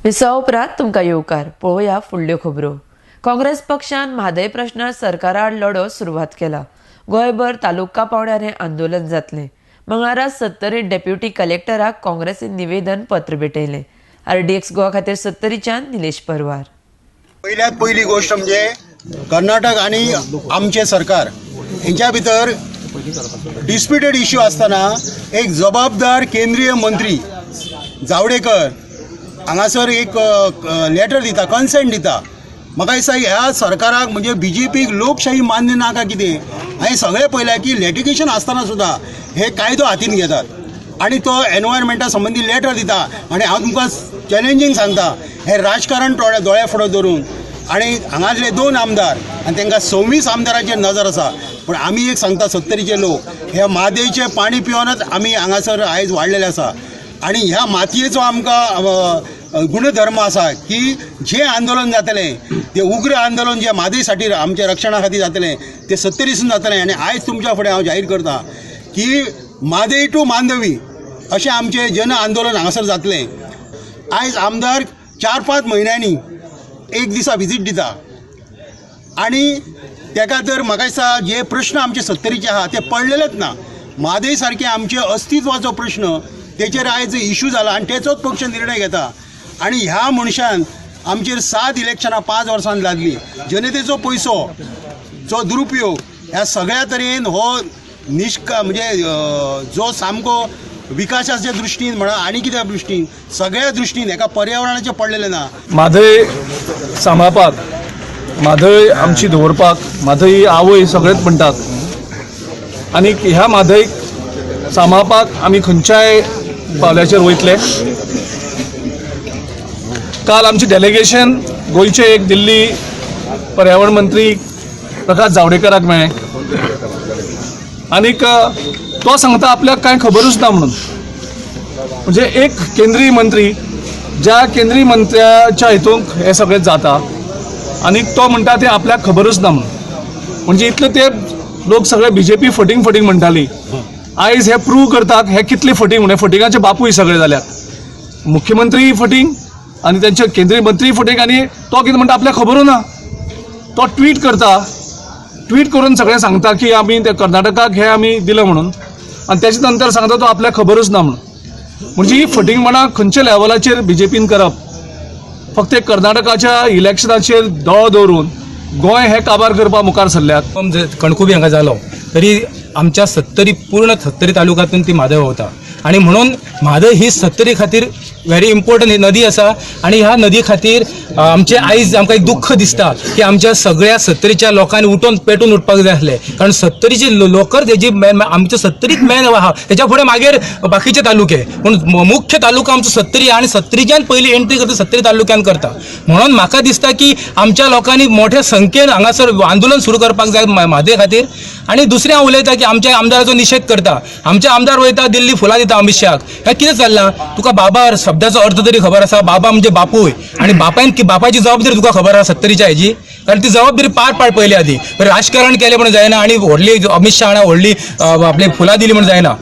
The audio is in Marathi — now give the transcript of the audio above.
विसा उपरांत तुमकां येवकार पळोवया फुडल्यो खबरो। काँग्रेस पक्षान म्हादय प्रश्नार सरकारा आड लढो सुरवात केला। गोंयभर तालुका पावंड्यार हें आंदोलन जातलें। मंगळारा 70 डेप्युटी कलेक्टराक काँग्रेसीन निवेदन पत्र भेटयलें। RDX गोवा खातीर 70च्यान निलेश परवार। पहिल्यात पहिली गोष्ट म्हणजे कर्नाटक आणि आमचे सरकार यांच्या भितर डिस्प्युटेड इश्यू असताना एक जबाबदार केंद्रीय मंत्री जावडेकर हांगासर एक लेटर दिता, कन्सेंट दिता। म्हाका दिसता ह्या सरकाराक म्हणजे BJPक लोकशाही मान्य ना काय कितें, हांवें सगळें पळयलां की लेटिगेशन आसतना सुद्दां हे कायदो हातीन घेतात आणि तो एनवायरमेंटा संबंधी लेटर दिता। आणि हांव तुमकां चॅलेंजींग सांगता, हे राजकारण दोळ्या फुडें धरून आणि हांगातले 2 आमदार आणि तांकां 26 आमदारांचेर नजर आसा। पण आमी एक सांगता 70चे लोक हे मादयेचें पाणी पिवनच आमी हांगासर आयज वाडलेले आसा। आणि ह्या मातयेचो आमकां गुणधर्म आसा की जे आंदोलन जातलें ते उग्र आंदोलन जे मादयेसाठी आमच्या रक्षणा खातीर जातलें ते 70 जातलें। आणि आयज तुमच्या फुडें हांव जाहीर करता की मादई टू मांडवी अशें आमचें जन आंदोलन हांगासर जातलें। आयज आमदार 4-5 म्हयन्यांनी एक दिसा विजीट दिता आणि तेका तर म्हाका दिसता जे प्रश्न आमचे 70चे आहा ते पडलेलेच ना। मादई सारखे आमचे अस्तित्वाचो प्रश्न तेचेर आयज इश्यू जाला आणि तेचोच पक्ष निर्णय घेता। आणि ह्या मनशान आमचेर 7 इलेक्शनां 5 वर्सां लादली। जनतेचो पयसो जो दुरुपयोग ह्या सगळ्या तरेन हो म्हणजे जो सामको विकासाच्या दृश्टीन म्हणा आणि कित्या दृश्टीन सगळ्या दृश्टीन एका पर्यावरणाचें पडलेलें ना। म्हादय सांबाळपाक, म्हादय आमची दवरपाक, म्हादय आवय सगळेच म्हणटात आणि ह्या म्हादयक सांबाळपाक आमी खंयच्याय पावल्याचेर वयतले। काल आमचे डेलिगेशन गोंयचे एक दिल्ली पर्यावरण मंत्री प्रकाश जावडेकराक मेळ्ळें आनीक तो सांगता आपल्याक कांय खबरूच ना म्हणून। म्हणजे एक केंद्रीय मंत्री ज्या केंद्रीय मंत्र्याच्या हितूंक हे सगळें जाता आनी तो म्हणटा ते आपल्याक खबरूच ना म्हणून। म्हणजे इतले ते लोक सगळे BJP फटींग म्हणटाली, आयज हे प्रूव करतात हे कितले फटींग म्हणजे फटिंगाचे बापूय सगळे जाल्यात। मुख्यमंत्री फटींग आणि त्यांचे केंद्रीय मंत्री फटींग आणि तो कितें म्हणटा आपल्याक खबरूच ना। तो ट्वीट करता, ट्वीट करून सगळें सांगता की आमी ते कर्नाटकाक हे आमी दिलं म्हणून आणि त्याच्या नंतर सांगता तो आपल्याक खबरूच ना म्हणून। म्हणजे ही फटींगपणां खंयच्या लेवलाचेर BJPन करप, फक्त कर्नाटकाच्या इलेक्शनाचेर दोळो दवरून गोंय हे काबार करपाक मुखार सरल्यात। कणकुबी हांगा जालो तरी आमच्या 70 तालुक्यांतून ती म्हादय वता आणि म्हणून म्हादय ही 70 खातीर व्हेरी इम्पॉर्टंट नदी आसा। आणि ह्या नदी खातीर आमचे आयज आमकां एक दुख्ख दिसता की आमच्या सगळ्या 70च्या लोकांनी उठून पेटून उठपाक जाय आसलें। कारण 70चे लोकर तेजी आमच्या 70च मेन आहा, तेच्या फुडें मागीर बाकीचे तालुके, पूण मुख्य तालुका आमचो 70 आणि 70च्यान पयली एंट्री करता 70 तालुक्यान करता। म्हणून म्हाका दिसता की आमच्या लोकांनी मोठ्या संख्येन हांगासर आंदोलन सुरू करपाक जाय म्हादय खातीर। आणि दुसरें हांव उलयता की आमच्या आमदाराचो निशेध करता, आमचे आमदार वयता दिल्ली फुलां दिता अमित शाहक। हें कितें चल्लां? तुका बाबा शब्दाचो अर्थ तरी खबर आसा, बाबा म्हणजे बापूय, आणि बापायची जबाबदारी तुका खबर आसा 70च्या हेजी, कारण ती जबाबदारी पार पाड पयली आदी। राजकारण केलें म्हणून जायना आणि व्हडली अमित शाह व्हडली आपली फुलां दिली म्हणून जायना।